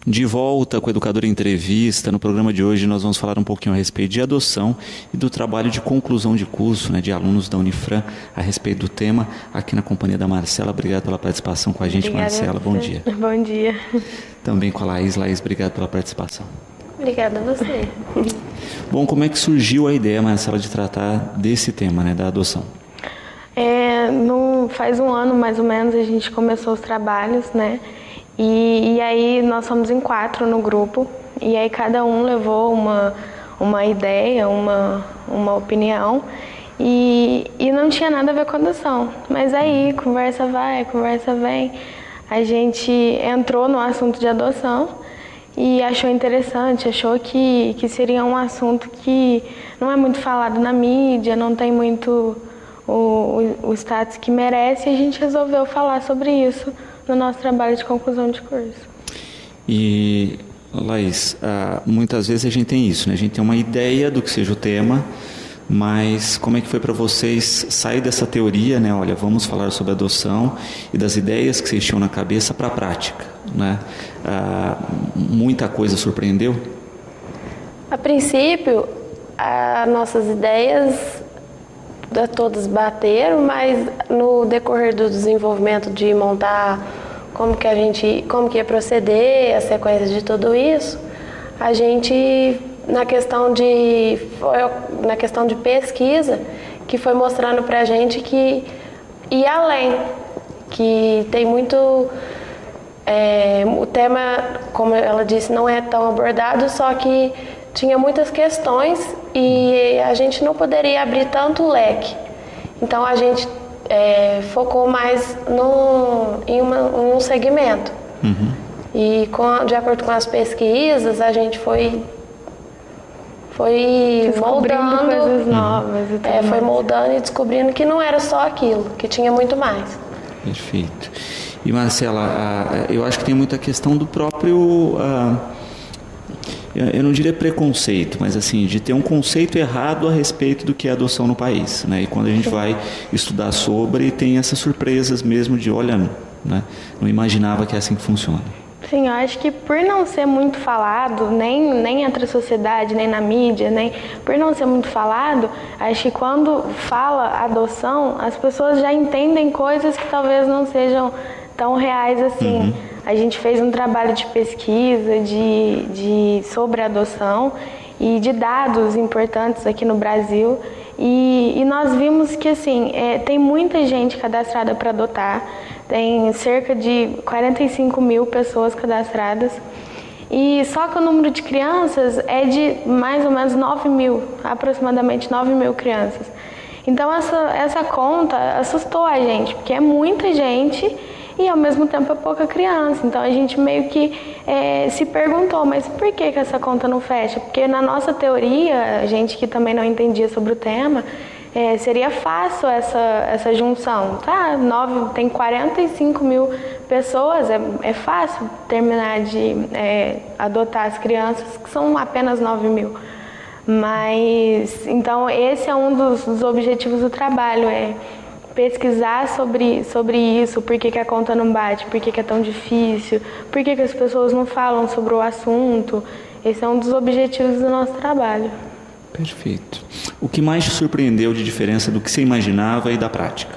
De volta com a Educadora Entrevista. No programa de hoje nós vamos falar um pouquinho a respeito de adoção e do trabalho de conclusão de curso, de alunos da Unifran a respeito do tema, aqui na companhia da Marcela. Obrigado pela participação com a gente. Obrigada, Marcela. Bom dia. Bom dia. Também com a Laís. Laís, obrigado pela participação. Obrigada a você. Bom, como é que surgiu a ideia, Marcela, de tratar desse tema, da adoção? Faz um ano, mais ou menos, a gente começou os trabalhos, E aí nós somos em 4 no grupo, e aí cada um levou uma ideia, uma opinião, e não tinha nada a ver com adoção. Mas aí, conversa vai, conversa vem, a gente entrou no assunto de adoção e achou interessante, achou que seria um assunto que não é muito falado na mídia, não tem muito o status que merece, e a gente resolveu falar sobre isso no nosso trabalho de conclusão de curso. E, Laís, muitas vezes a gente tem isso, A gente tem uma ideia do que seja o tema, mas como é que foi para vocês sair dessa teoria, Olha, vamos falar sobre adoção, e das ideias que vocês tinham na cabeça para a prática, muita coisa surpreendeu? A princípio, as nossas ideias todas bateram, mas no decorrer do desenvolvimento de montar como que ia proceder, a sequência de tudo isso, a gente, na questão de pesquisa, que foi mostrando pra gente que ia além, que tem muito... o tema, como ela disse, não é tão abordado, só que tinha muitas questões e a gente não poderia abrir tanto leque. Então a gente focou mais em um segmento. Uhum. E de acordo com as pesquisas, a gente foi moldando coisas novas. Foi moldando e descobrindo que não era só aquilo, que tinha muito mais. Perfeito. E Marcela, eu acho que tem muita questão do próprio... eu não diria preconceito, mas assim, de ter um conceito errado a respeito do que é adoção no país, E quando a gente vai estudar sobre, tem essas surpresas mesmo de, olha, não imaginava que é assim que funciona. Sim, eu acho que por não ser muito falado, nem entre a sociedade, nem na mídia, por não ser muito falado, acho que quando fala adoção, as pessoas já entendem coisas que talvez não sejam tão reais assim. Uhum. A gente fez um trabalho de pesquisa sobre adoção e de dados importantes aqui no Brasil, e nós vimos que assim, tem muita gente cadastrada para adotar, tem cerca de 45 mil pessoas cadastradas, e só que o número de crianças é de mais ou menos 9 mil, aproximadamente 9 mil crianças. Então essa conta assustou a gente, porque é muita gente e ao mesmo tempo é pouca criança. Então a gente meio que se perguntou, mas por que essa conta não fecha? Porque na nossa teoria, a gente que também não entendia sobre o tema, seria fácil essa junção. Tem 45 mil pessoas, é fácil terminar de adotar as crianças, que são apenas 9 mil. Mas, então, esse é um dos objetivos do trabalho, pesquisar sobre isso, por que a conta não bate, por que é tão difícil, por que as pessoas não falam sobre o assunto. Esse é um dos objetivos do nosso trabalho. Perfeito. O que mais te surpreendeu de diferença do que você imaginava e da prática?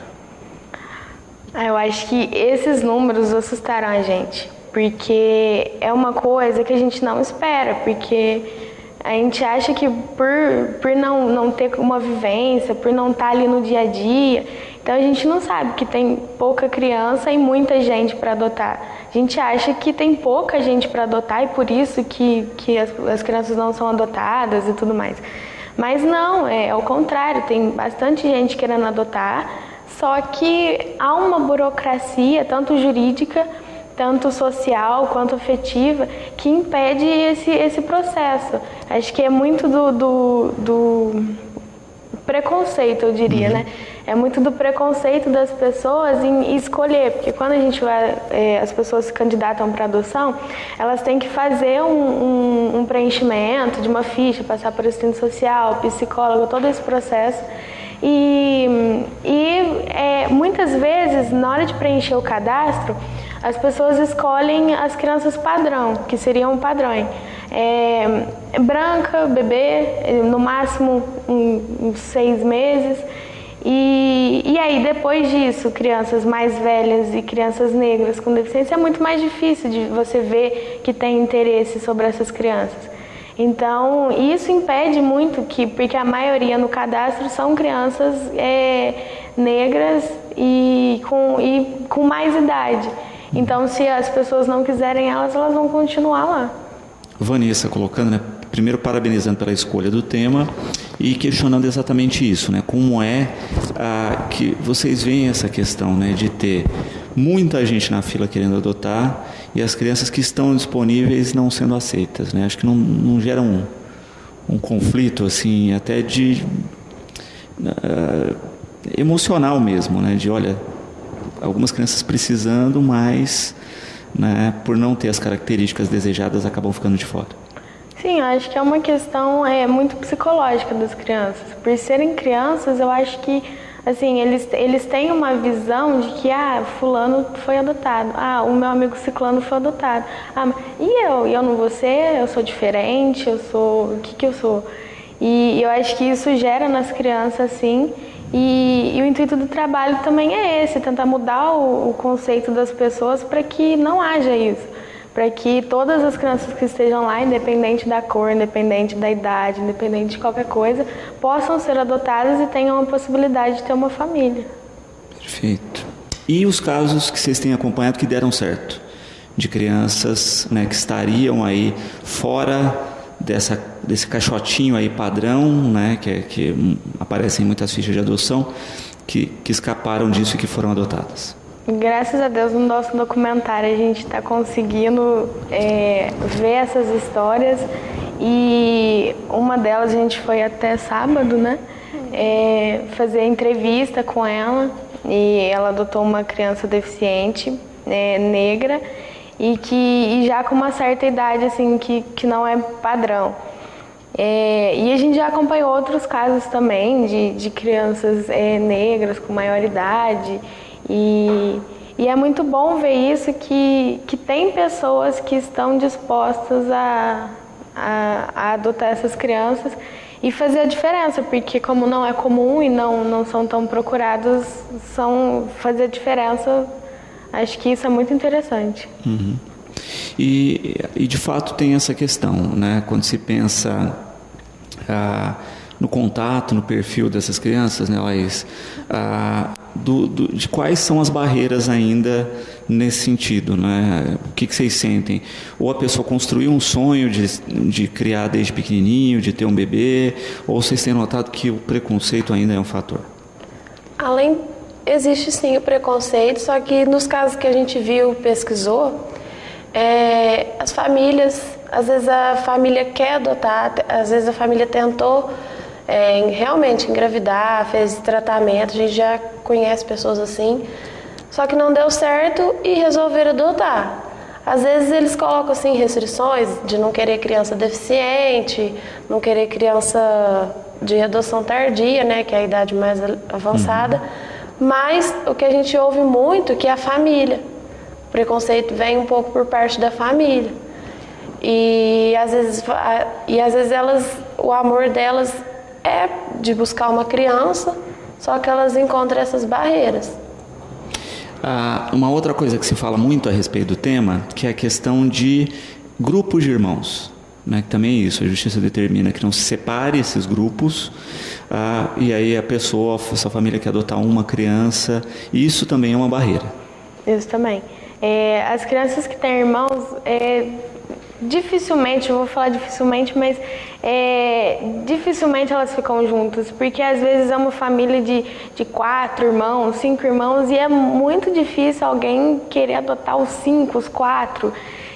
Eu acho que esses números assustaram a gente, porque é uma coisa que a gente não espera, porque a gente acha que por não ter uma vivência, por não estar ali no dia a dia, então a gente não sabe que tem pouca criança e muita gente para adotar. A gente acha que tem pouca gente para adotar e por isso que as crianças não são adotadas e tudo mais. Mas não, é o contrário, tem bastante gente querendo adotar, só que há uma burocracia, tanto jurídica, tanto social quanto afetiva, que impede esse processo. Acho que é muito do preconceito, eu diria, É muito do preconceito das pessoas em escolher, porque quando a gente vai, as pessoas se candidatam para adoção, elas têm que fazer um preenchimento de uma ficha, passar por assistente social, psicólogo, todo esse processo. E muitas vezes, na hora de preencher o cadastro, as pessoas escolhem as crianças padrão, que seriam padrões. Branca, bebê, no máximo uns 6 meses. E aí, depois disso, crianças mais velhas e crianças negras com deficiência, é muito mais difícil de você ver que tem interesse sobre essas crianças. Então, isso impede muito porque a maioria no cadastro são crianças negras e com mais idade. Então, se as pessoas não quiserem elas vão continuar lá. Vanessa colocando, né? Primeiro parabenizando pela escolha do tema e questionando exatamente isso, né? Como é que vocês veem essa questão, né, de ter muita gente na fila querendo adotar e as crianças que estão disponíveis não sendo aceitas, né? Acho que não gera um conflito assim, até de emocional mesmo, né? De olha, algumas crianças precisando, mas, né, por não ter as características desejadas acabam ficando de fora. Sim, eu acho que é uma questão muito psicológica das crianças. Por serem crianças, eu acho que assim, eles têm uma visão de que fulano foi adotado, o meu amigo ciclano foi adotado, e eu não vou ser, eu sou diferente, o que eu sou? E eu acho que isso gera nas crianças, assim, e o intuito do trabalho também é esse, tentar mudar o conceito das pessoas para que não haja isso. Para que todas as crianças que estejam lá, independente da cor, independente da idade, independente de qualquer coisa, possam ser adotadas e tenham a possibilidade de ter uma família. Perfeito. E os casos que vocês têm acompanhado que deram certo? De crianças, né, que estariam aí fora desse caixotinho aí padrão, né, que aparece em muitas fichas de adoção, que escaparam disso e que foram adotadas? Graças a Deus, no nosso documentário a gente está conseguindo ver essas histórias e uma delas a gente foi até sábado, né? Fazer entrevista com ela e ela adotou uma criança deficiente, negra e já com uma certa idade assim que não é padrão. E a gente já acompanhou outros casos também de crianças negras com maior idade. E é muito bom ver isso, que tem pessoas que estão dispostas a adotar essas crianças e fazer a diferença, porque como não é comum e não são tão procurados, fazer a diferença, acho que isso é muito interessante. Uhum. E de fato tem essa questão, né? Quando se pensa no contato, no perfil dessas crianças, né, Laís? De quais são as barreiras ainda nesse sentido, né? O que vocês sentem? Ou a pessoa construiu um sonho de criar desde pequenininho, de ter um bebê, ou vocês têm notado que o preconceito ainda é um fator? Existe sim o preconceito, só que nos casos que a gente viu, pesquisou, as famílias, às vezes a família quer adotar, às vezes a família tentou realmente engravidar, fez tratamento, a gente já conhece pessoas assim, só que não deu certo e resolveram adotar. Às vezes eles colocam assim restrições de não querer criança deficiente, não querer criança de adoção tardia, né, que é a idade mais avançada, mas o que a gente ouve muito é que a família, o preconceito vem um pouco por parte da família. E às vezes o amor delas é de buscar uma criança, só que elas encontram essas barreiras. Uma outra coisa que se fala muito a respeito do tema, que é a questão de grupos de irmãos, né? Que também é isso, a justiça determina que não se separe esses grupos, e aí a pessoa, a sua família quer adotar uma criança, e isso também é uma barreira. Isso também. As crianças que têm irmãos, dificilmente, eu vou falar dificilmente, mas dificilmente elas ficam juntas, porque às vezes é uma família de 4 irmãos, 5 irmãos, e é muito difícil alguém querer adotar os 5, os 4.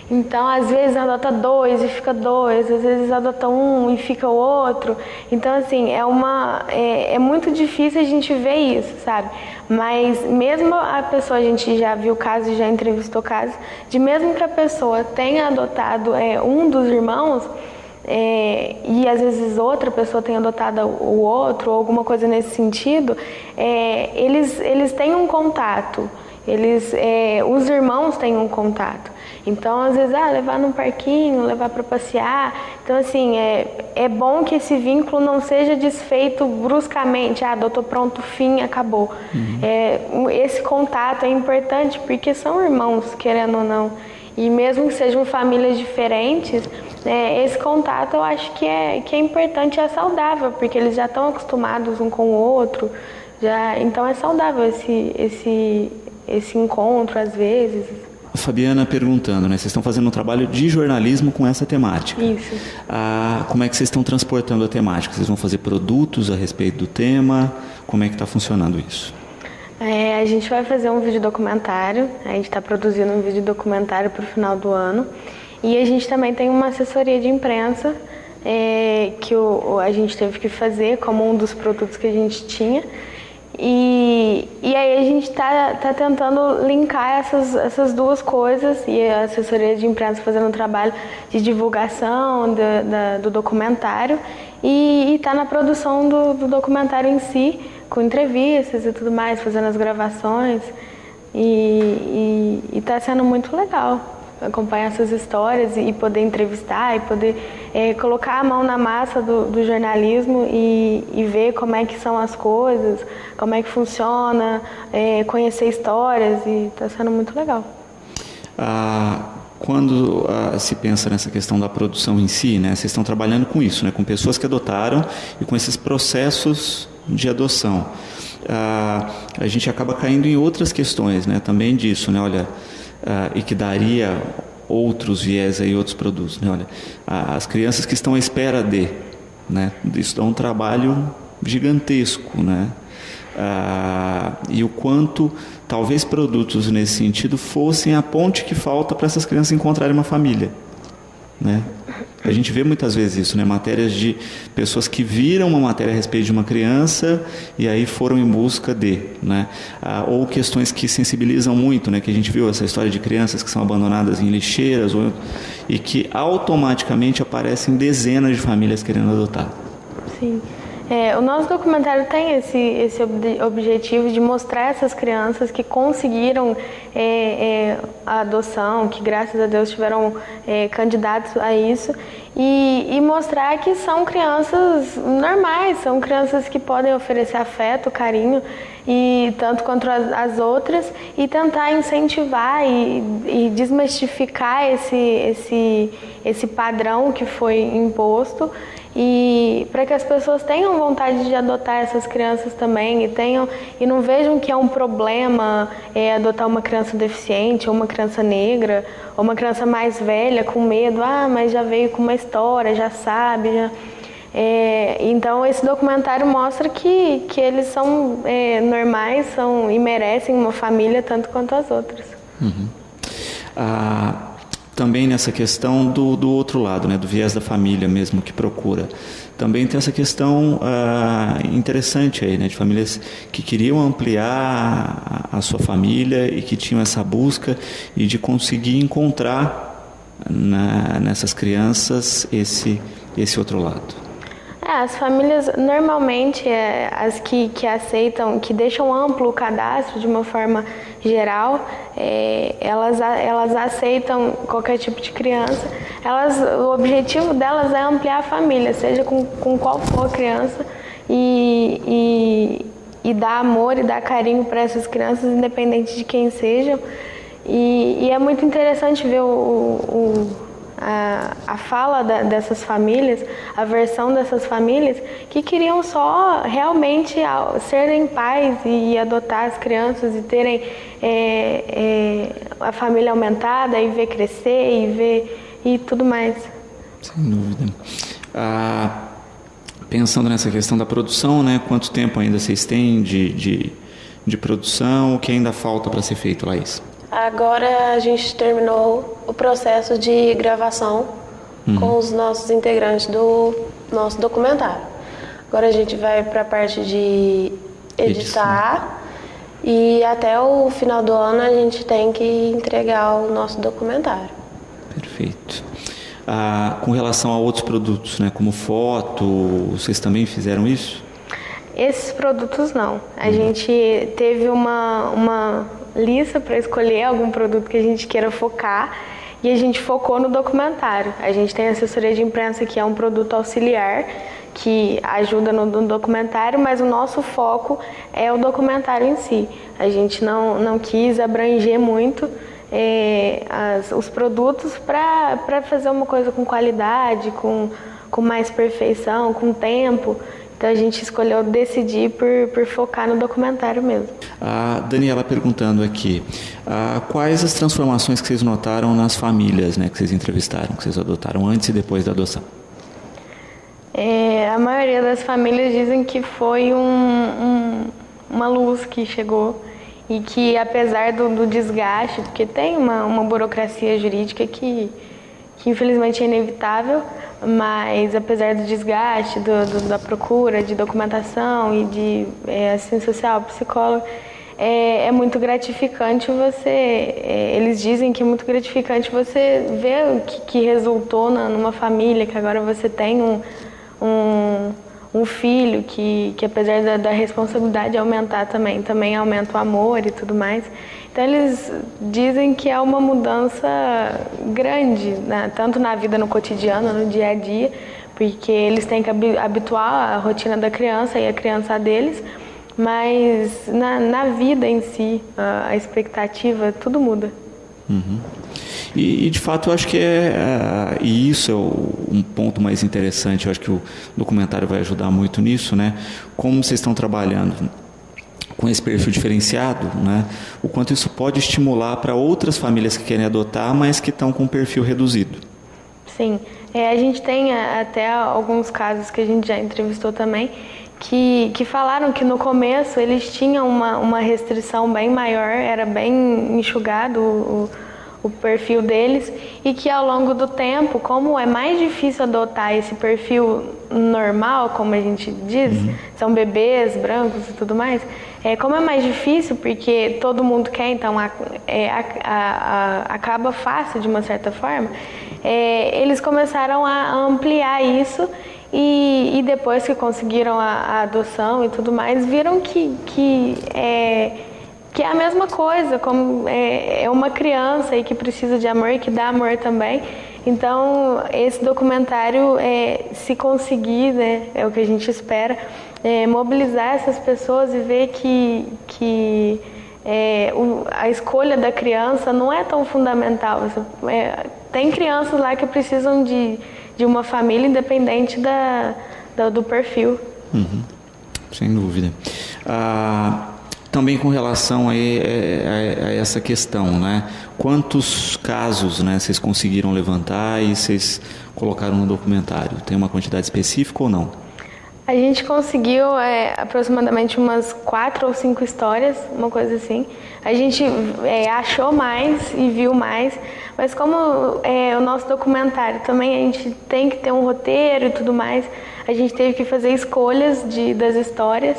Então, às vezes adota 2 e fica 2, às vezes adota 1 e fica o outro. Então, assim, é muito difícil a gente ver isso, sabe? Mas mesmo a pessoa, a gente já viu casos, já entrevistou casos, de mesmo que a pessoa tenha adotado um dos irmãos, e às vezes outra pessoa tenha adotado o outro, ou alguma coisa nesse sentido, eles têm um contato. Os irmãos têm um contato. Então, às vezes, levar num parquinho, levar para passear. Então, assim, é bom que esse vínculo não seja desfeito bruscamente. Doutor, pronto, fim, acabou. Esse contato é importante porque são irmãos, querendo ou não. E mesmo que sejam famílias diferentes, esse contato eu acho que é importante e é saudável, porque eles já estão acostumados um com o outro. Então, é saudável esse encontro, às vezes. Fabiana perguntando, né? Vocês estão fazendo um trabalho de jornalismo com essa temática. Isso. Como é que vocês estão transportando a temática? Vocês vão fazer produtos a respeito do tema? Como é que está funcionando isso? A gente vai fazer um vídeo documentário. A gente está produzindo um vídeo documentário para o final do ano. E a gente também tem uma assessoria de imprensa que a gente teve que fazer como um dos produtos que a gente tinha. E aí a gente está tentando linkar essas duas coisas, e a assessoria de imprensa fazendo um trabalho de divulgação do documentário e está na produção do documentário em si, com entrevistas e tudo mais, fazendo as gravações, e está sendo muito legal acompanhar essas histórias e poder entrevistar e poder colocar a mão na massa do jornalismo e ver como é que são as coisas, como é que funciona, conhecer histórias, e está sendo muito legal. Quando se pensa nessa questão da produção em si, né, vocês estão trabalhando com isso, né, com pessoas que adotaram e com esses processos de adoção. A gente acaba caindo em outras questões, né, também disso, né, olha, e que daria outros viés aí, outros produtos, né? Olha, as crianças que estão à espera né? Isso dá um trabalho gigantesco, né? E o quanto talvez produtos nesse sentido fossem a ponte que falta para essas crianças encontrarem uma família, né? A gente vê muitas vezes isso, né? Matérias de pessoas que viram uma matéria a respeito de uma criança e aí foram em busca né? Ou questões que sensibilizam muito, né? Que a gente viu essa história de crianças que são abandonadas em lixeiras e que automaticamente aparecem dezenas de famílias querendo adotar. Sim. O nosso documentário tem esse objetivo de mostrar essas crianças que conseguiram a adoção, que graças a Deus tiveram candidatos a isso, e mostrar que são crianças normais, são crianças que podem oferecer afeto, carinho, e tanto quanto as outras, e tentar incentivar e desmistificar esse padrão que foi imposto, e para que as pessoas tenham vontade de adotar essas crianças também e não vejam que é um problema adotar uma criança deficiente, ou uma criança negra, ou uma criança mais velha com medo, mas já veio com uma história, já sabe, então esse documentário mostra que eles são normais, e merecem uma família tanto quanto as outras. Uhum. Também nessa questão do outro lado, né, do viés da família mesmo que procura. Também tem essa questão interessante aí, né, de famílias que queriam ampliar a sua família e que tinham essa busca e de conseguir encontrar nessas crianças esse outro lado. As famílias, normalmente, as que aceitam, que deixam amplo o cadastro de uma forma geral, elas aceitam qualquer tipo de criança. O objetivo delas é ampliar a família, seja com qual for a criança, e dar amor e dar carinho para essas crianças, independente de quem sejam. E é muito interessante ver a fala dessas famílias, a versão dessas famílias que queriam só realmente serem pais e adotar as crianças e terem a família aumentada e ver crescer e tudo mais. Sem dúvida. Pensando nessa questão da produção, né? Quanto tempo ainda vocês têm de produção? O que ainda falta para ser feito, Laís? Agora a gente terminou o processo de gravação com os nossos integrantes do nosso documentário. Agora a gente vai para a parte de editar e até o final do ano a gente tem que entregar o nosso documentário. Perfeito. Com relação a outros produtos, né, como foto, vocês também fizeram isso? Esses produtos não. A gente teve lista para escolher algum produto que a gente queira focar, e a gente focou no documentário. A gente tem a assessoria de imprensa, que é um produto auxiliar, que ajuda no documentário, mas o nosso foco é o documentário em si. A gente não quis abranger muito os produtos para fazer uma coisa com qualidade, com mais perfeição, com tempo. Então a gente escolheu decidir por focar no documentário mesmo. A Daniela perguntando aqui, quais as transformações que vocês notaram nas famílias, né, que vocês entrevistaram, que vocês adotaram antes e depois da adoção? A maioria das famílias dizem que foi uma luz que chegou e que, apesar do desgaste, porque tem uma burocracia jurídica que infelizmente é inevitável, mas apesar do desgaste, da procura de documentação e de assistência social, psicólogo, é muito gratificante eles dizem que é muito gratificante você ver o que resultou numa família, que agora você tem um filho que apesar da responsabilidade aumentar também aumenta o amor e tudo mais. Então eles dizem que é uma mudança grande, né? Tanto na vida, no cotidiano, no dia a dia, porque eles têm que habituar a rotina da criança e a criança deles, mas na vida em si, a expectativa, tudo muda. Uhum. E de fato eu acho que e isso é um ponto mais interessante, eu acho que o documentário vai ajudar muito nisso, né? Como vocês estão trabalhando com esse perfil diferenciado, né? O quanto isso pode estimular para outras famílias que querem adotar, mas que estão com um perfil reduzido. Sim, a gente tem até alguns casos que a gente já entrevistou também, que falaram que no começo eles tinham uma restrição bem maior, era bem enxugado o perfil deles, e que ao longo do tempo, como é mais difícil adotar esse perfil normal, como a gente diz, são bebês brancos e tudo mais, como é mais difícil porque todo mundo quer, então acaba fácil de uma certa forma, eles começaram a ampliar isso, e depois que conseguiram a adoção e tudo mais, viram que é a mesma coisa, como é uma criança e que precisa de amor e que dá amor também. Então, esse documentário, se conseguir, né, é o que a gente espera, mobilizar essas pessoas e ver que a escolha da criança não é tão fundamental. Tem crianças lá que precisam de uma família independente do perfil. Uhum. Sem dúvida. Também com relação a essa questão, né? Quantos casos, né, vocês conseguiram levantar e vocês colocaram no documentário? Tem uma quantidade específica ou não? A gente conseguiu aproximadamente umas 4 ou 5 histórias, uma coisa assim. A gente achou mais e viu mais, mas como o nosso documentário também a gente tem que ter um roteiro e tudo mais, a gente teve que fazer escolhas das histórias,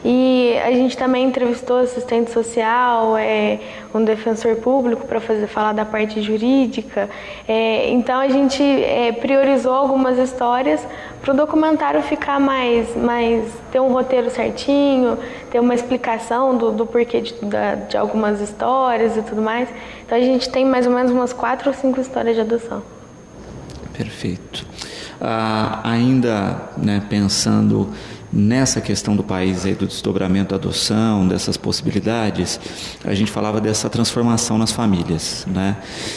e a gente também entrevistou assistente social, um defensor público para falar da parte jurídica. Então a gente priorizou algumas histórias para o documentário ficar ter um roteiro certinho, ter uma explicação do porquê de algumas histórias e tudo mais. Então a gente tem mais ou menos umas 4 ou 5 histórias de adoção. Perfeito. Ainda, né, pensando nessa questão do país aí, do desdobramento da adoção, dessas possibilidades, a gente falava dessa transformação nas famílias, né?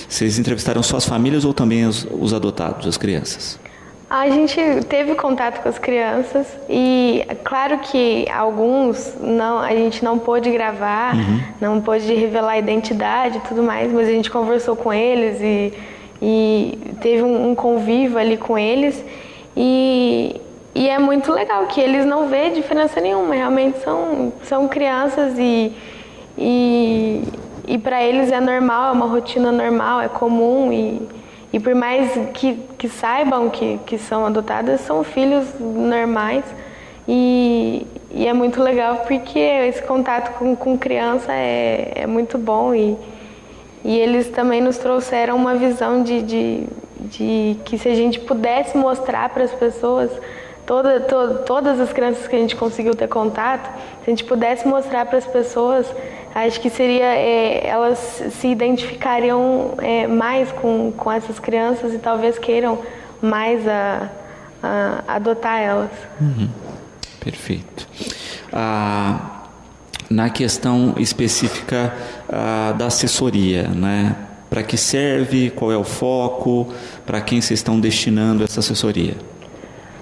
Vocês entrevistaram só as famílias ou também os adotados, as crianças? A gente teve contato com as crianças e claro que alguns a gente não pôde gravar, não pôde revelar a identidade e tudo mais, mas a gente conversou com eles e teve um convívio ali com eles, e é muito legal que eles não vêem diferença nenhuma, realmente são crianças e para eles é normal, é uma rotina normal, é comum, e por mais que saibam que são adotadas, são filhos normais, e é muito legal porque esse contato com criança é muito bom, e eles também nos trouxeram uma visão de que se a gente pudesse mostrar para as pessoas, todas as crianças que a gente conseguiu ter contato, se a gente pudesse mostrar para as pessoas Acho que seria, elas se identificariam mais com essas crianças e talvez queiram mais adotar elas. Perfeito. Na questão específica da assessoria, né? Para que serve? Qual é o foco? Para quem vocês estão destinando essa assessoria?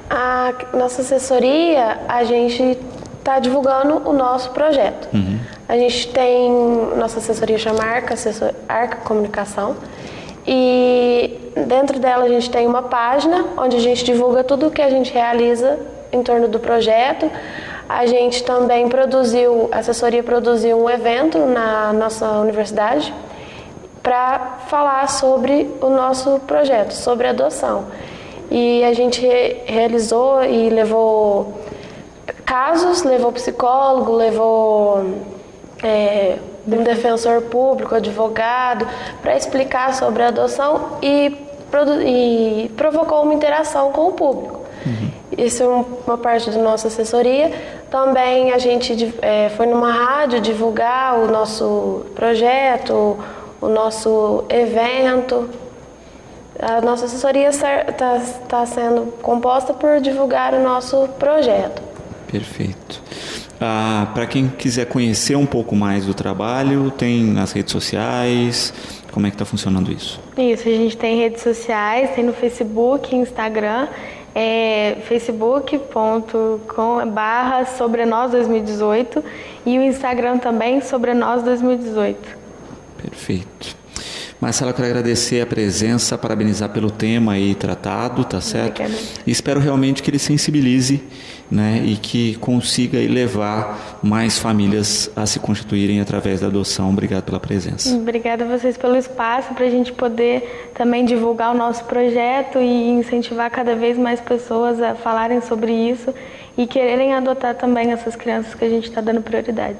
A nossa assessoria, a gente está divulgando o nosso projeto. A gente tem, nossa assessoria chama Arca Comunicação, e dentro dela a gente tem uma página onde a gente divulga tudo o que a gente realiza em torno do projeto. A gente também a assessoria produziu um evento na nossa universidade para falar sobre o nosso projeto, sobre adoção. E a gente realizou e levou casos, levou psicólogo, levou um defensor público, advogado, para explicar sobre a adoção e provocou uma interação com o público. Isso é uma parte da nossa assessoria. Também a gente foi numa rádio divulgar o nosso projeto, o nosso evento. A nossa assessoria está sendo composta por divulgar o nosso projeto. Perfeito. Para quem quiser conhecer um pouco mais do trabalho, tem nas redes sociais, como é que está funcionando isso? Isso, a gente tem redes sociais, tem no Facebook, Instagram, facebook.com/sobrenós2018 e o Instagram também, sobrenós2018. Perfeito. Marcela, eu quero agradecer a presença, parabenizar pelo tema aí tratado, tá certo? Obrigada. E espero realmente que ele sensibilize, né, e que consiga aí levar mais famílias a se constituírem através da adoção. Obrigado pela presença. Obrigada a vocês pelo espaço para a gente poder também divulgar o nosso projeto e incentivar cada vez mais pessoas a falarem sobre isso e quererem adotar também essas crianças que a gente está dando prioridade.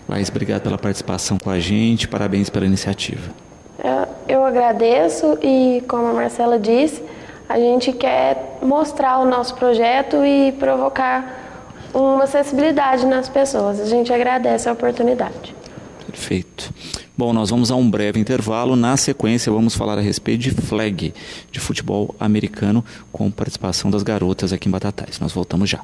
Laís, obrigado pela participação com a gente, parabéns pela iniciativa. Eu agradeço e, como a Marcela disse, a gente quer mostrar o nosso projeto e provocar uma sensibilidade nas pessoas. A gente agradece a oportunidade. Perfeito. Bom, nós vamos a um breve intervalo. Na sequência, vamos falar a respeito de flag, de futebol americano, com participação das garotas aqui em Batatais. Nós voltamos já.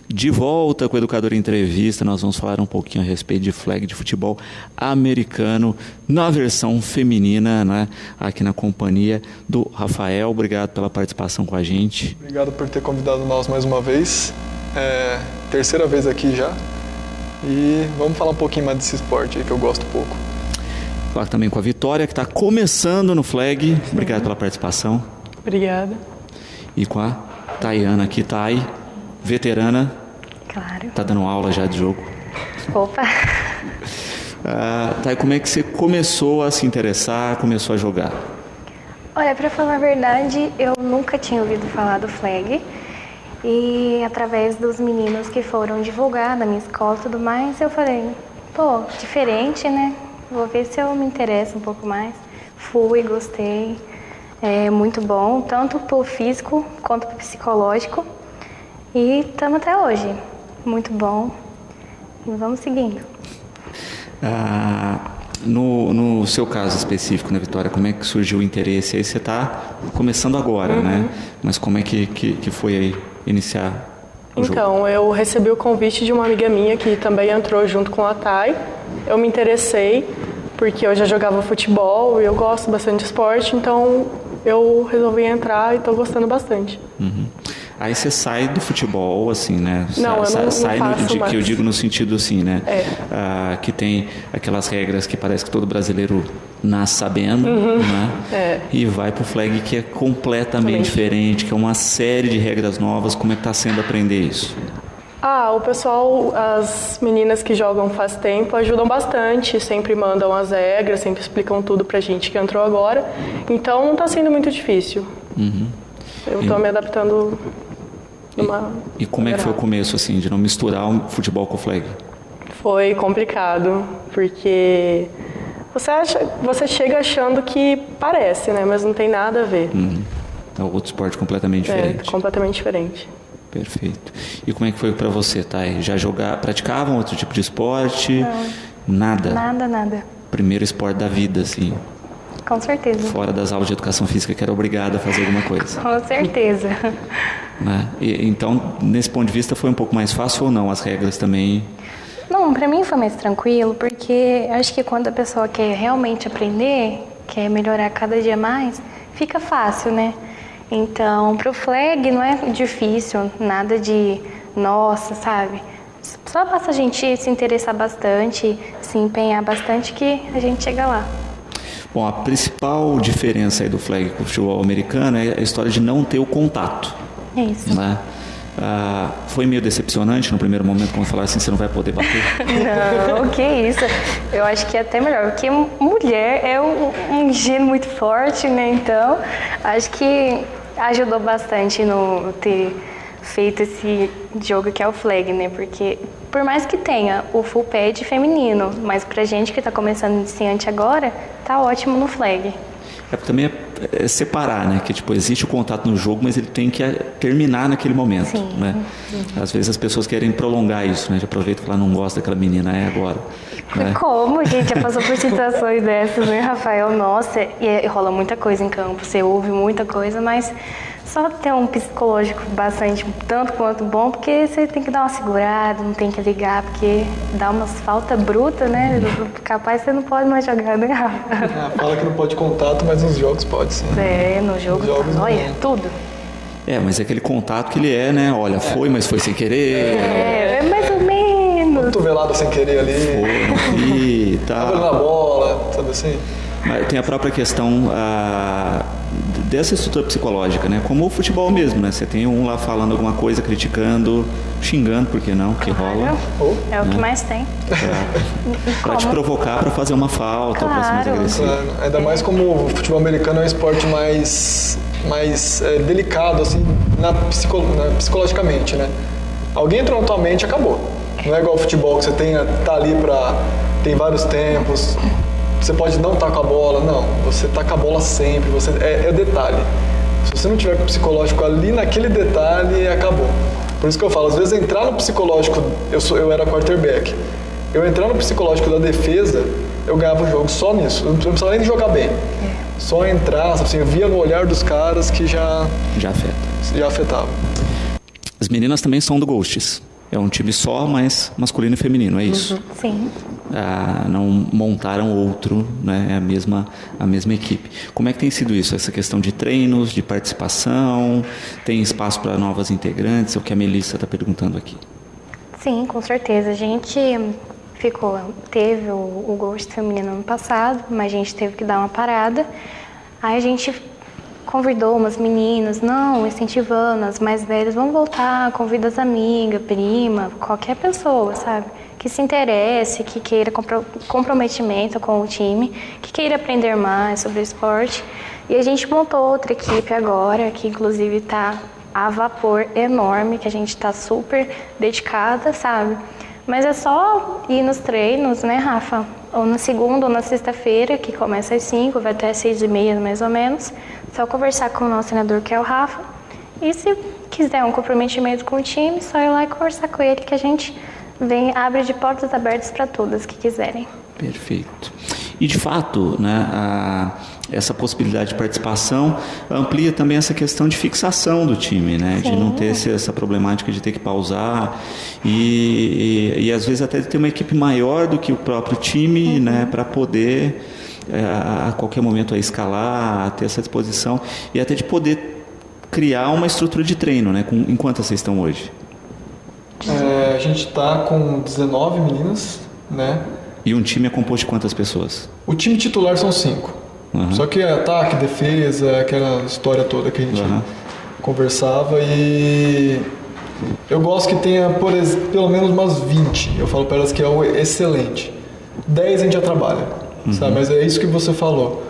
De volta com o Educador Entrevista, nós vamos falar um pouquinho a respeito de flag de futebol americano na versão feminina, né? Aqui na companhia do Rafael. Obrigado pela participação com a gente. Obrigado por ter convidado nós mais uma vez. Terceira vez aqui já. E vamos falar um pouquinho mais desse esporte aí que eu gosto pouco. Falar também com a Vitória, que está começando no flag. Obrigado pela participação. Obrigada. E com a Tayana aqui, Thay, veterana. Claro. Tá dando aula já de jogo. Opa! Thay, como é que você começou a se interessar, começou a jogar? Olha, pra falar a verdade, eu nunca tinha ouvido falar do flag. E através dos meninos que foram divulgar na minha escola e tudo mais, eu falei, pô, diferente, né? Vou ver se eu me interesso um pouco mais. Fui, gostei. É muito bom, tanto pro físico quanto pro psicológico. E estamos até hoje. Muito bom. E vamos seguindo. No seu caso específico, né, Vitória, como é que surgiu o interesse? Aí você está começando agora, né? Mas como é que foi aí iniciar o jogo? Então, eu recebi o convite de uma amiga minha que também entrou junto com a Thay. Eu me interessei porque eu já jogava futebol e eu gosto bastante de esporte, então eu resolvi entrar e estou gostando bastante. Aí você sai do futebol, assim, né? Não, eu não sai faço mais. que eu digo no sentido assim, né? Que tem aquelas regras que parece que todo brasileiro nasce sabendo, né? E vai pro flag que é completamente diferente, que é uma série de regras novas. Como é que tá sendo aprender isso? O pessoal, as meninas que jogam faz tempo ajudam bastante, sempre mandam as regras, sempre explicam tudo pra gente que entrou agora. Então não tá sendo muito difícil. Eu estou me adaptando E como é que foi o começo, assim, de não misturar o futebol com o flag? Foi complicado, porque você chega achando que parece, né? Mas não tem nada a ver. É outro esporte completamente diferente. É, completamente diferente. Perfeito. E como é que foi para você, Thay? Já praticavam outro tipo de esporte? Não. Nada? Nada. Primeiro esporte da vida, assim. Com certeza. Fora das aulas de educação física, que era obrigado a fazer alguma coisa. Com certeza. Né? Então, nesse ponto de vista, foi um pouco mais fácil ou não? As regras também... Não, pra mim foi mais tranquilo, porque acho que quando a pessoa quer realmente aprender, quer melhorar cada dia mais, fica fácil, né? Então, pro flag não é difícil, nada de nossa, sabe? Só basta a gente se interessar bastante, se empenhar bastante que a gente chega lá. Bom, a principal diferença aí do flag com o futebol americano é a história de não ter o contato. É isso. Né? Foi meio decepcionante no primeiro momento quando falaram assim, você não vai poder bater? Não, que isso. Eu acho que é até melhor, porque mulher é um gênero muito forte, né? Então, acho que ajudou bastante no ter feito esse jogo que é o flag, né? Porque por mais que tenha o full pad feminino, mas pra gente que tá começando iniciante agora, tá ótimo no flag. Também é separar, né? Que tipo, existe o contato no jogo, mas ele tem que terminar naquele momento. Sim. Né? Às vezes as pessoas querem prolongar isso, né? Já aproveita que ela não gosta daquela menina, é agora. Né? Como? A gente já passou por situações dessas, né, Rafael? Nossa, e rola muita coisa em campo, você ouve muita coisa, mas só ter um psicológico bastante, tanto quanto bom, porque você tem que dar uma segurada, não tem que ligar, porque dá umas faltas brutas, né? Capaz você não pode mais jogar, né, Rafa? Fala que não pode contato, mas nos jogos pode, sim. É, no jogo, olha, tudo. Mas é aquele contato que ele é, né? Olha, foi, mas foi sem querer. É mais ou menos. Cotovelada sem querer ali. Foi, não vi, tá. Cabelo na bola, sabe assim? Mas tem a própria questão dessa estrutura psicológica, né? Como o futebol mesmo, né? Você tem um lá falando alguma coisa, criticando, xingando, por que não? Que rola. É o que mais tem. Pra te provocar para fazer uma falta, Claro. Pra ser mais agressivo. Claro. Ainda mais como o futebol americano é um esporte mais delicado, assim, psicologicamente, né? Alguém entrou na tua mente, acabou. Não é igual o futebol, que você tá ali tem vários tempos. Você pode não estar com a bola, não. Você tá com a bola sempre, é detalhe. Se você não tiver com o psicológico ali naquele detalhe, acabou. Por isso que eu falo, às vezes entrar no psicológico, eu era quarterback, eu entrar no psicológico da defesa, eu ganhava o jogo só nisso. Eu não precisava nem jogar bem. Só entrar, assim, eu via no olhar dos caras que já afetava. As meninas também são do Ghosts. É um time só, mas masculino e feminino, é isso? Sim. Não montaram outro, né? É a mesma equipe. Como é que tem sido isso? Essa questão de treinos, de participação? Tem espaço para novas integrantes? É o que a Melissa está perguntando aqui. Sim, com certeza. A gente teve o Ghost feminino ano passado, mas a gente teve que dar uma parada. Aí a gente convidou umas meninas, incentivando, as mais velhas, vamos voltar, convida as amigas, prima, qualquer pessoa, sabe? Que se interesse, que queira comprometimento com o time, que queira aprender mais sobre o esporte. E a gente montou outra equipe agora, que inclusive está a vapor enorme, que a gente está super dedicada, sabe? Mas é só ir nos treinos, né, Rafa? Ou na segunda ou na sexta-feira, que começa às 5, vai até às 6h30 mais ou menos. Só conversar com o nosso treinador, que é o Rafa. E se quiser um comprometimento com o time, só ir lá e conversar com ele, que a gente abre de portas abertas para todas que quiserem. Perfeito. E de fato, né, essa possibilidade de participação amplia também essa questão de fixação do time, né? Sim. De não ter essa problemática de ter que pausar e às vezes até de ter uma equipe maior do que o próprio time, né, para poder a qualquer momento escalar, ter essa disposição e até de poder criar uma estrutura de treino, né? Em quantas vocês estão hoje? A gente está com 19 meninas, né? E um time é composto de quantas pessoas? O time titular são 5. Uhum. Só que ataque, defesa, aquela história toda que a gente conversava. E eu gosto que tenha pelo menos umas 20. Eu falo para elas que é o excelente. 10 a gente já trabalha, sabe? Mas é isso que você falou.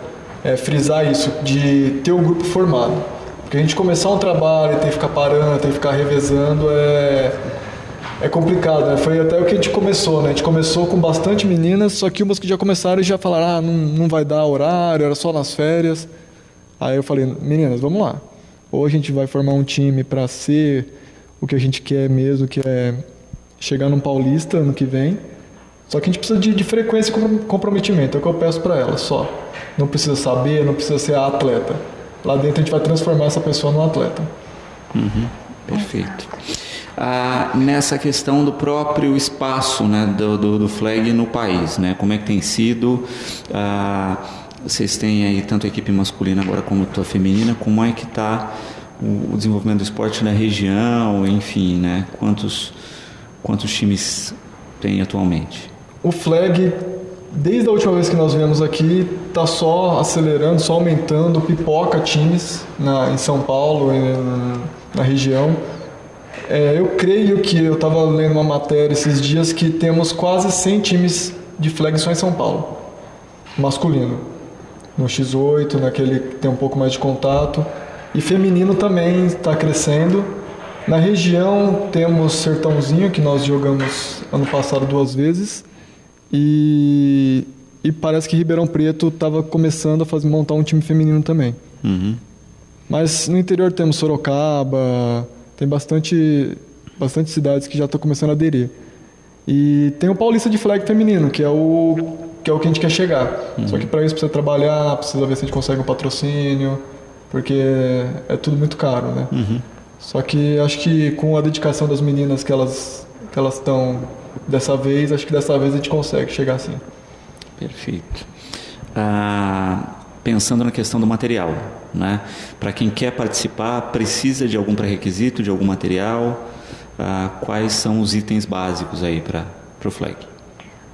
Frisar isso, de ter um grupo formado. Porque a gente começar um trabalho e ter que ficar parando, ter que ficar revezando, É complicado, né? Foi até o que a gente começou, né? A gente começou com bastante meninas, só que umas que já começaram e já falaram, não vai dar horário, era só nas férias. Aí eu falei, meninas, vamos lá. Ou a gente vai formar um time para ser o que a gente quer mesmo, que é chegar num Paulista ano que vem. Só que a gente precisa de frequência e comprometimento, é o que eu peço para elas, só. Não precisa saber, não precisa ser a atleta. Lá dentro a gente vai transformar essa pessoa num atleta. Perfeito. Nessa questão do próprio espaço, né, do flag no país, né, como é que tem sido? Vocês têm aí tanto a equipe masculina agora como a feminina, como é que está o desenvolvimento do esporte na região, enfim, né, quantos times tem atualmente? O flag, desde a última vez que nós viemos aqui, está só acelerando, só aumentando, pipoca times em São Paulo, na região. Eu creio que eu estava lendo uma matéria esses dias que temos quase 100 times de flag só em São Paulo, masculino. No X8, naquele que tem um pouco mais de contato. E feminino também está crescendo. Na região temos Sertãozinho, que nós jogamos ano passado 2 vezes. E parece que Ribeirão Preto estava começando a montar um time feminino também. Mas no interior temos Sorocaba, tem bastante cidades que já estão começando a aderir. E tem o Paulista de Flag feminino, que é o que a gente quer chegar. Só que para isso precisa trabalhar, precisa ver se a gente consegue um patrocínio, porque é tudo muito caro, né? Só que acho que com a dedicação das meninas que elas estão dessa vez, acho que dessa vez a gente consegue chegar assim. Perfeito. Pensando na questão do material, né? Para quem quer participar, precisa de algum pré-requisito, de algum material? Quais são os itens básicos aí para o flag?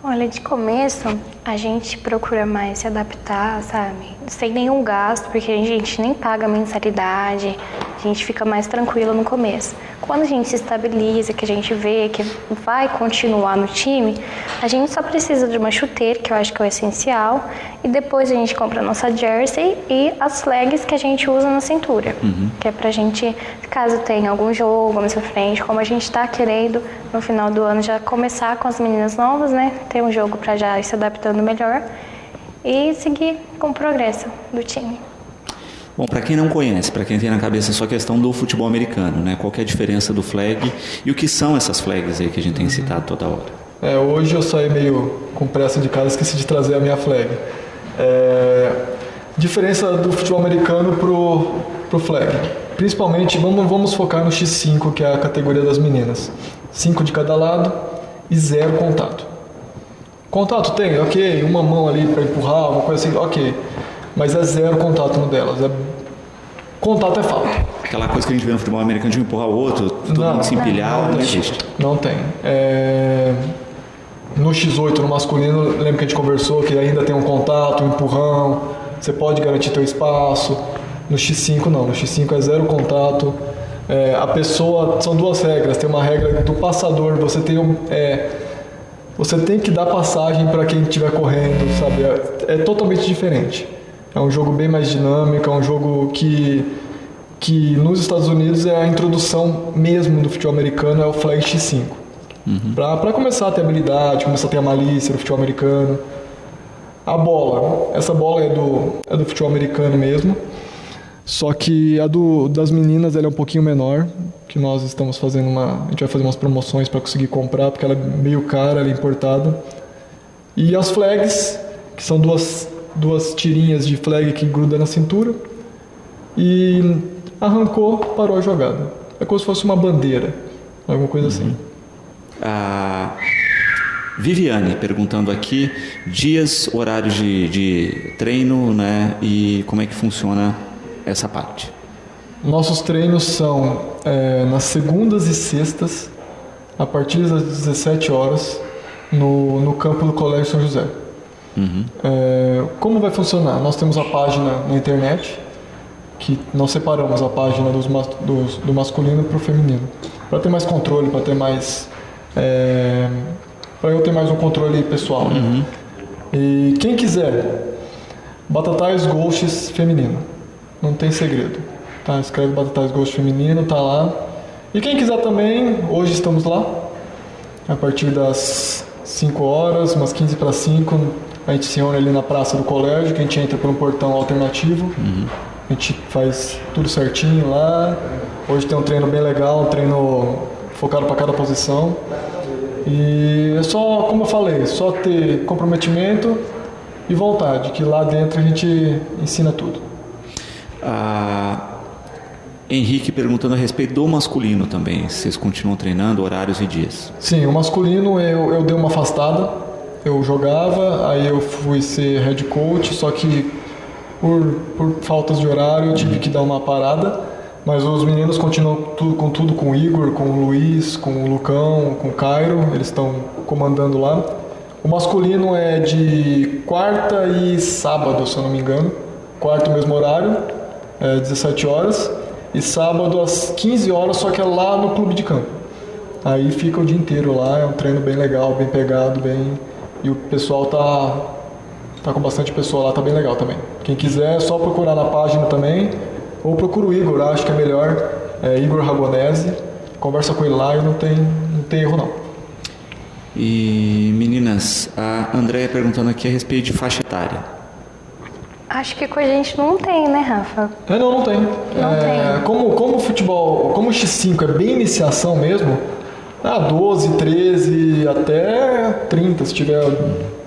Olha, de começo a gente procura mais se adaptar, sabe? Sem nenhum gasto, porque a gente nem paga mensalidade, a gente fica mais tranquilo no começo. Quando a gente se estabiliza, que a gente vê que vai continuar no time, a gente só precisa de uma chuteira, que eu acho que é o essencial, e depois a gente compra a nossa jersey e as flags que a gente usa na cintura, que é pra gente, caso tenha algum jogo mais pra frente, como a gente tá querendo no final do ano já começar com as meninas novas, né? Ter um jogo pra já ir se adaptando melhor e seguir com o progresso do time. Bom, para quem não conhece, para quem tem na cabeça só a questão do futebol americano, né? Qual que é a diferença do flag e o que são essas flags aí que a gente tem citado toda hora? Hoje eu saí meio com pressa de casa, esqueci de trazer a minha flag. Diferença do futebol americano pro flag. Principalmente, vamos focar no X5, que é a categoria das meninas. 5 de cada lado e 0 contato. Contato tem, ok, uma mão ali para empurrar, uma coisa assim, ok. Mas é 0 contato no delas. Contato é falta. Aquela coisa que a gente vê no futebol americano de um empurrar o outro, todo mundo se empilhar, não existe. Não tem. No X8, no masculino, lembra que a gente conversou que ainda tem um contato, um empurrão, você pode garantir teu espaço. No X5 não, no X5 é 0 contato. A pessoa, são 2 regras, tem uma regra do passador, você tem que dar passagem para quem estiver correndo, sabe? É totalmente diferente. É um jogo bem mais dinâmico, é um jogo que nos Estados Unidos é a introdução mesmo do futebol americano, é o flag X5. Para começar a ter habilidade, começar a ter a malícia do futebol americano. A bola, essa bola é do futebol americano mesmo, só que a das meninas ela é um pouquinho menor, que nós estamos fazendo a gente vai fazer umas promoções para conseguir comprar, porque ela é meio cara, ela é importada. E as flags, que são duas tirinhas de flag que grudam na cintura, e arrancou, parou a jogada. É como se fosse uma bandeira, alguma coisa assim. A Viviane perguntando aqui, dias, horários de treino, né, e como é que funciona essa parte? Nossos treinos são nas segundas e sextas, a partir das 17 horas, no campo do Colégio São José. Como vai funcionar? Nós temos a página na internet, que nós separamos a página do masculino para o feminino, para ter mais controle, para ter mais... para eu ter mais um controle pessoal. Né? E quem quiser, Batatais Ghosts feminino, não tem segredo. Tá? Escreve Batatais Ghosts feminino, tá lá. E quem quiser também, hoje estamos lá, A partir das 5 horas, umas 15 para 5, a gente se reúne ali na praça do colégio, que a gente entra por um portão alternativo. A gente faz tudo certinho lá. Hoje tem um treino bem legal, um treino focado para cada posição. E é só, como eu falei, só ter comprometimento e vontade, que lá dentro a gente ensina tudo. Henrique perguntando a respeito do masculino também, se vocês continuam treinando, horários e dias. Sim, o masculino eu dei uma afastada, eu jogava, aí eu fui ser head coach, só que por faltas de horário eu tive que dar uma parada, mas os meninos continuam com o Igor, com o Luiz, com o Lucão, com o Cairo, eles estão comandando lá. O masculino é de quarta e sábado, se eu não me engano, quarto mesmo horário, 17 horas. E sábado às 15 horas, só que é lá no clube de campo. Aí fica o dia inteiro lá, é um treino bem legal, bem pegado, e o pessoal tá com bastante pessoa lá, tá bem legal também. Quem quiser é só procurar na página também, ou procura o Igor, acho que é melhor, Igor Ragonese, conversa com ele lá e não tem erro não. E meninas, a Andréia perguntando aqui a respeito de faixa etária. Acho que com a gente não tem, né, Rafa? Não tem. Tem. Como o futebol, como o X5 é bem iniciação mesmo, 12, 13, até 30, se tiver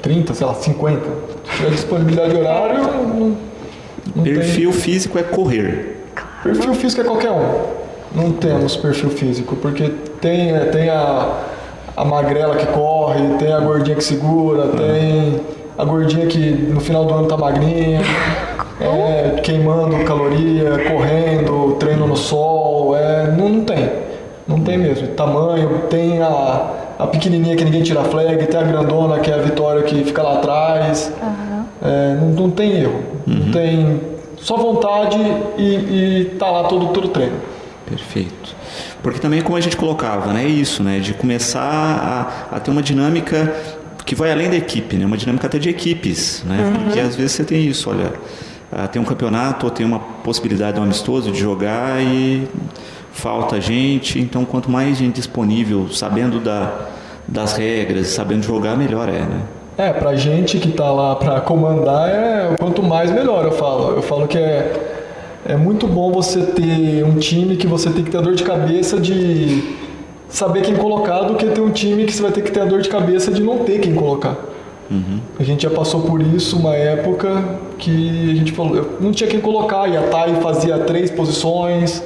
30, sei lá, 50. Se tiver disponibilidade de horário, não perfil físico é correr. Perfil físico é qualquer um. Não temos perfil físico, porque tem a magrela que corre, tem a gordinha que segura, tem a gordinha que no final do ano tá magrinha, queimando caloria, correndo, treino no sol, não tem mesmo. Tamanho, tem a pequenininha que ninguém tira flag, tem a grandona que é a Vitória que fica lá atrás, não tem erro, não tem, só vontade e tá lá todo treino. Perfeito. Porque também como a gente colocava, né, isso, né, de começar a ter uma dinâmica que vai além da equipe, né? Uma dinâmica até de equipes, né? Porque às vezes você tem isso, olha, tem um campeonato ou tem uma possibilidade de um amistoso de jogar e falta gente, então quanto mais gente disponível, sabendo das regras, sabendo jogar, melhor né? Pra gente que tá lá pra comandar, quanto mais melhor, eu falo que é muito bom você ter um time que você tem que ter dor de cabeça de saber quem colocar do que ter um time que você vai ter que ter a dor de cabeça de não ter quem colocar. A gente já passou por isso uma época que a gente falou, não tinha quem colocar, e a Thay fazia 3 posições,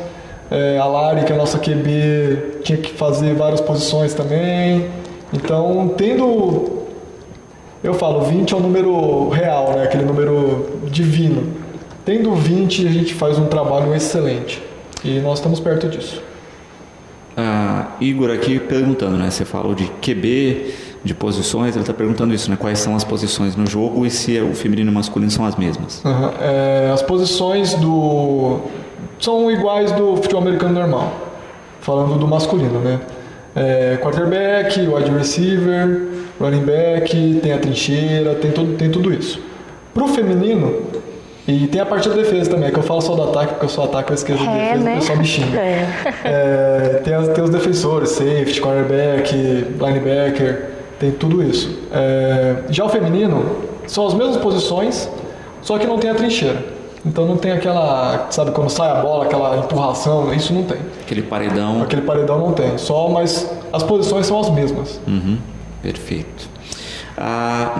a Lari, que é a nossa QB, tinha que fazer várias posições também. Então, eu falo, 20 é o número real, né? Aquele número divino. Tendo 20, a gente faz um trabalho excelente, e nós estamos perto disso. Igor aqui perguntando, né? Você falou de QB, de posições, ele está perguntando isso, né? Quais são as posições no jogo e se o feminino e o masculino são as mesmas. As posições são iguais do futebol americano normal, falando do masculino, né? Quarterback, wide receiver, running back, tem a trincheira, tem tudo isso. Para o feminino, e tem a parte da defesa também, que eu falo só do ataque, porque eu só ataco, eu esqueço de defesa, né? O pessoal me xinga. Tem os defensores, safety, cornerback, linebacker, tem tudo isso. Já o feminino, são as mesmas posições, só que não tem a trincheira. Então não tem aquela, sabe, quando sai a bola, aquela empurração, isso não tem. Aquele paredão não tem, mas as posições são as mesmas. Perfeito.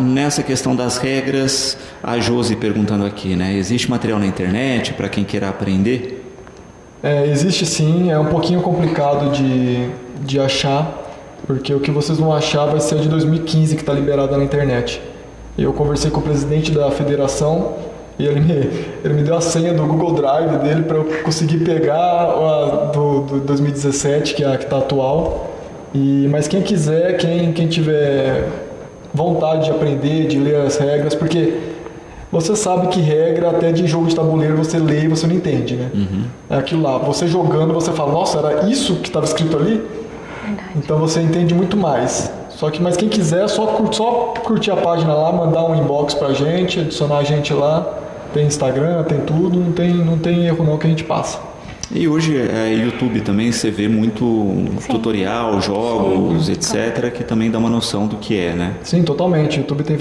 Nessa questão das regras, a Josi perguntando aqui, né? Existe material na internet para quem queira aprender? Existe sim, é um pouquinho complicado de achar, porque o que vocês vão achar vai ser de 2015 que está liberado na internet. Eu conversei com o presidente da federação e ele me deu a senha do Google Drive dele para eu conseguir pegar a do 2017, que está atual. Mas quem quiser, quem tiver vontade de aprender, de ler as regras, porque você sabe que regra até de jogo de tabuleiro você lê e você não entende, né? É aquilo lá, você jogando, você fala, nossa, era isso que estava escrito ali? Verdade. Então você entende muito mais. Mas quem quiser, só curtir a página lá, mandar um inbox pra gente, adicionar a gente lá, tem Instagram, tem tudo, não tem erro não que a gente passa. E hoje, YouTube também, você vê muito tutorial, jogos, etc., que também dá uma noção do que é, né? Sim, totalmente. O YouTube tem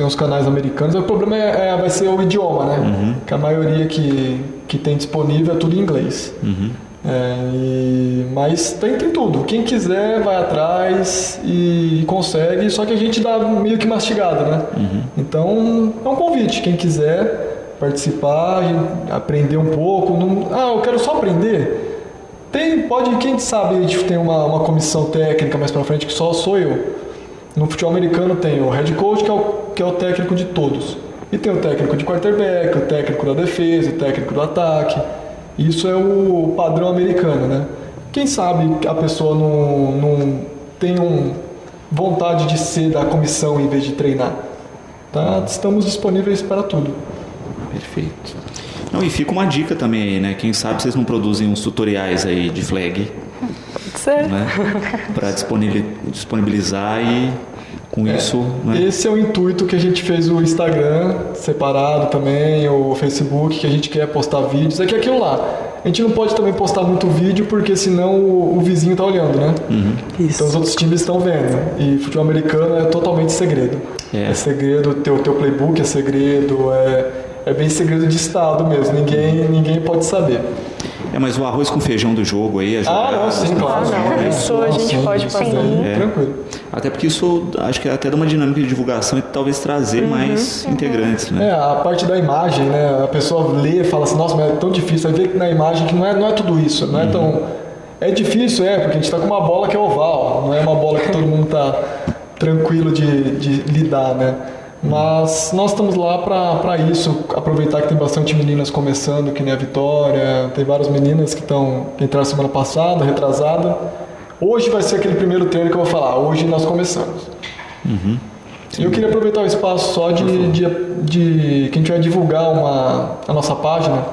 uns canais americanos. O problema vai ser o idioma, né? Que a maioria que tem disponível é tudo em inglês. Mas tem tudo. Quem quiser vai atrás e consegue, só que a gente dá meio que mastigado, né? Então, é um convite. Quem quiser participar, aprender um pouco. Eu quero só aprender. Quem sabe a gente tem uma comissão técnica mais pra frente que só sou eu. No futebol americano tem o head coach, que é o técnico de todos. E tem o técnico de quarterback, o técnico da defesa, o técnico do ataque. Isso é o padrão americano, né? Quem sabe a pessoa não tem vontade de ser da comissão em vez de treinar. Tá? Estamos disponíveis para tudo. Perfeito. E fica uma dica também aí, né? Quem sabe vocês não produzem uns tutoriais aí de flag. Pode ser. Né? Para disponibilizar e com isso... Né? Esse é o intuito que a gente fez o Instagram separado também, o Facebook, que a gente quer postar vídeos. É que aquilo lá, a gente não pode também postar muito vídeo porque senão o vizinho tá olhando, né? Então os outros times estão vendo. E futebol americano é totalmente segredo. É segredo, o teu playbook é segredo, é bem segredo de estado mesmo, ninguém pode saber. Mas o arroz com feijão do jogo aí, não, sim, claro. Isso a gente pode fazer. Tranquilo. Até porque isso, acho que até dá uma dinâmica de divulgação e talvez trazer mais integrantes, né? A parte da imagem, né? A pessoa lê e fala assim, nossa, mas é tão difícil. Aí vê na imagem que não é tudo isso, não é tão... É difícil, porque a gente tá com uma bola que é oval, não é uma bola que todo mundo tá tranquilo de lidar, né? Mas nós estamos lá para isso, aproveitar que tem bastante meninas começando, que nem a Vitória, tem várias meninas que entraram semana passada, retrasada. Hoje vai ser aquele primeiro treino que eu vou falar, hoje nós começamos. Eu queria aproveitar o espaço só de que a gente vai divulgar a nossa página.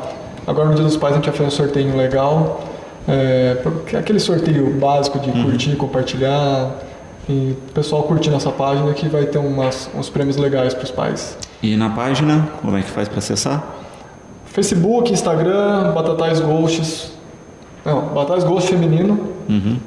Agora no Dia dos Pais a gente vai fazer um sorteio legal, aquele sorteio básico de curtir, compartilhar. E o pessoal curtir nossa página que vai ter uns prêmios legais para os pais. E na página, como é que faz para acessar? Facebook, Instagram, Batatais Ghosts. Não, Batatais Ghosts feminino.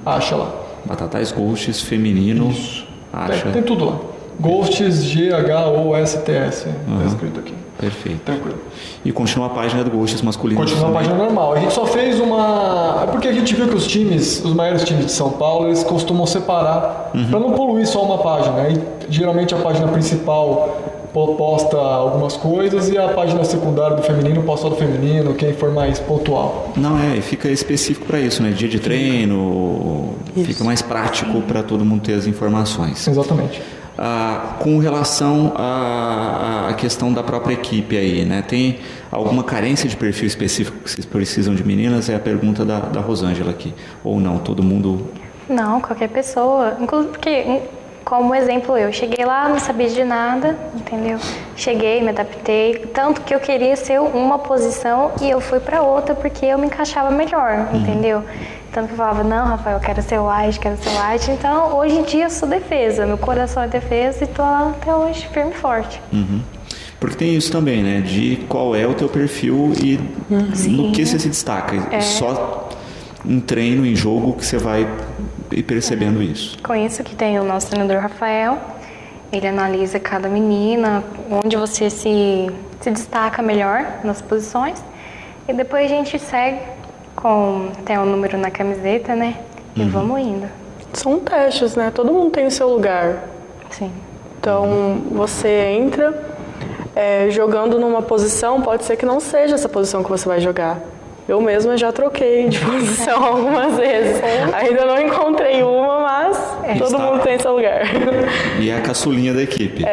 Acha lá. Batatais Ghosts feminino. Isso. Acha. Tem tudo lá. Ghosts, Ghosts, tá escrito aqui. Perfeito. Tranquilo. E continua a página do Ghosts masculino. Continua a página normal. A gente só fez É porque a gente viu que os maiores times de São Paulo, eles costumam separar para não poluir só uma página. Aí, geralmente a página principal posta algumas coisas e a página secundária do feminino posta do feminino, quem for mais pontual. Não, fica específico para isso, né? Dia de treino, fica mais prático para todo mundo ter as informações. Exatamente. Com relação à questão da própria equipe aí, né? Tem alguma carência de perfil específico que vocês precisam de meninas? É a pergunta da Rosângela aqui. Ou não, todo mundo... Não, qualquer pessoa. Inclusive, porque, como exemplo, eu cheguei lá, não sabia de nada, entendeu? Cheguei, me adaptei, tanto que eu queria ser uma posição e eu fui para outra porque eu me encaixava melhor, entendeu? Tanto que eu falava, não, Rafael, eu quero ser wide. Então, hoje em dia eu sou defesa, meu coração é defesa e tô lá até hoje firme e forte. Porque tem isso também, né? De qual é o teu perfil e no que você se destaca. Só em treino, em jogo, que você vai ir percebendo isso. Com isso que tem o nosso treinador Rafael, ele analisa cada menina, onde você se destaca melhor nas posições. E depois a gente segue tem um número na camiseta, né? E vamos indo. São testes, né? Todo mundo tem o seu lugar. Sim. Então, você entra jogando numa posição, pode ser que não seja essa posição que você vai jogar. Eu mesma já troquei de posição algumas vezes. Ainda não encontrei uma, mas todo mundo tem seu lugar. E é a caçulinha da equipe.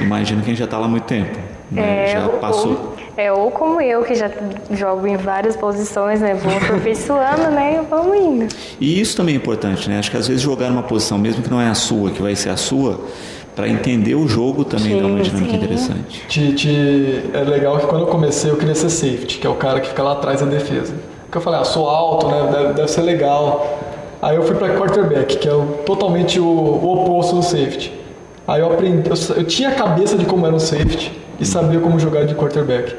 Imagino que a gente já está lá há muito tempo. Né? Já passou... Ou como eu, que já jogo em várias posições, né? Vou aperfeiçoando, né? E vamos indo. E isso também é importante, né? Acho que às vezes jogar numa posição, mesmo que não é a sua, que vai ser a sua, para entender o jogo também dá uma dinâmica interessante. É legal que quando eu comecei eu queria ser safety, que é o cara que fica lá atrás da defesa. Porque eu falei, sou alto, né? Deve ser legal. Aí eu fui para quarterback, que é totalmente o oposto do safety. Aí eu aprendi, eu tinha a cabeça de como era um safety e sabia como jogar de quarterback.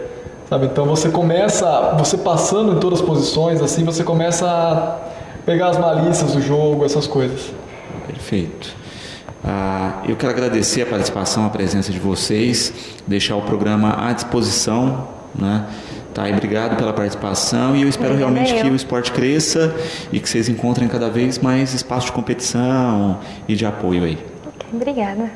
sabe? Então você passando em todas as posições, assim, você começa a pegar as malícias do jogo, essas coisas. Perfeito. Eu quero agradecer a participação, a presença de vocês, deixar o programa à disposição, né? Tá, e obrigado pela participação, e eu espero realmente que o esporte cresça e que vocês encontrem cada vez mais espaço de competição e de apoio aí. Obrigada.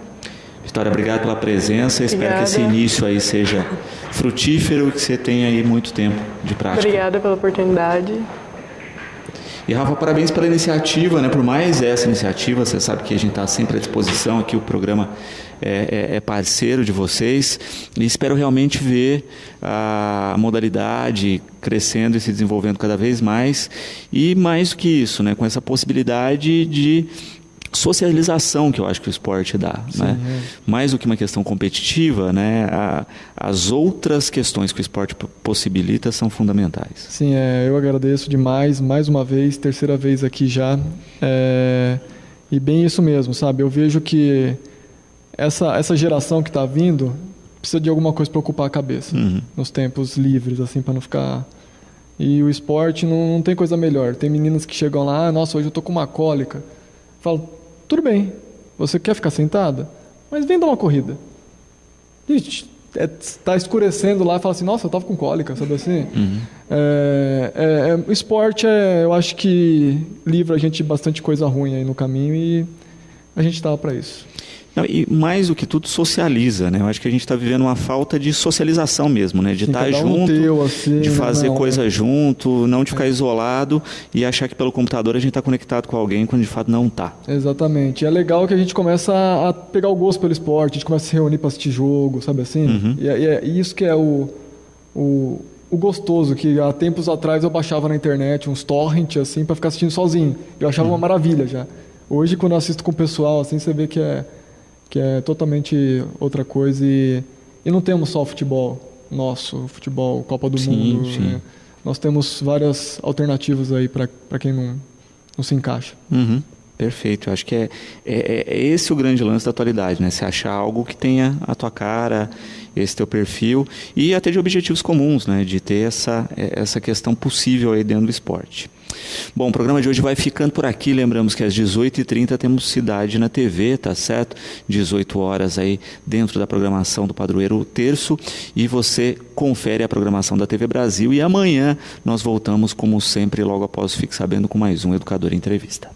Vitória, obrigado pela presença. Espero que esse início aí seja frutífero e que você tenha aí muito tempo de prática. Obrigada pela oportunidade. E Rafa, parabéns pela iniciativa, né? Por mais essa iniciativa, você sabe que a gente está sempre à disposição aqui, o programa é parceiro de vocês, e espero realmente ver a modalidade crescendo e se desenvolvendo cada vez mais, e mais do que isso, né? Com essa possibilidade de socialização que eu acho que o esporte dá, sim, né? Mais do que uma questão competitiva, né? As outras questões que o esporte possibilita são fundamentais. Sim, eu agradeço demais, mais uma vez, terceira vez aqui já, e bem isso mesmo, sabe? Eu vejo que essa geração que está vindo precisa de alguma coisa para ocupar a cabeça, nos tempos livres, assim, para não ficar... E o esporte não tem coisa melhor. Tem meninas que chegam lá, nossa, hoje eu tô com uma cólica. Falo, tudo bem, você quer ficar sentada? Mas vem dar uma corrida. Está escurecendo lá, fala assim, nossa, eu tava com cólica, sabe assim? O esporte, eu acho que livra a gente de bastante coisa ruim aí no caminho, e a gente estava para isso. Não, e mais do que tudo, socializa, né? Eu acho que a gente está vivendo uma falta de socialização mesmo, né? De estar junto, de fazer coisa junto, não de ficar isolado e achar que pelo computador a gente está conectado com alguém quando de fato não está. Exatamente. É legal que a gente começa a pegar o gosto pelo esporte, a gente começa a se reunir para assistir jogo, sabe assim? E é isso que é o gostoso, que há tempos atrás eu baixava na internet uns torrent assim para ficar assistindo sozinho. Eu achava uma maravilha já. Hoje, quando eu assisto com o pessoal, assim, você vê que é totalmente outra coisa, e não temos só o futebol nosso, futebol Copa do Mundo. Sim. Né? Nós temos várias alternativas aí para quem não se encaixa. Perfeito, eu acho que é esse o grande lance da atualidade, né? Você achar algo que tenha a tua cara, esse teu perfil, e até de objetivos comuns, né? De ter essa questão possível aí dentro do esporte. Bom, o programa de hoje vai ficando por aqui. Lembramos que às 18h30 temos Cidade na TV, tá certo? 18 horas aí dentro da programação do Padroeiro Terço, e você confere a programação da TV Brasil, e amanhã nós voltamos, como sempre, logo após Fique Sabendo, com mais um Educador em Entrevista.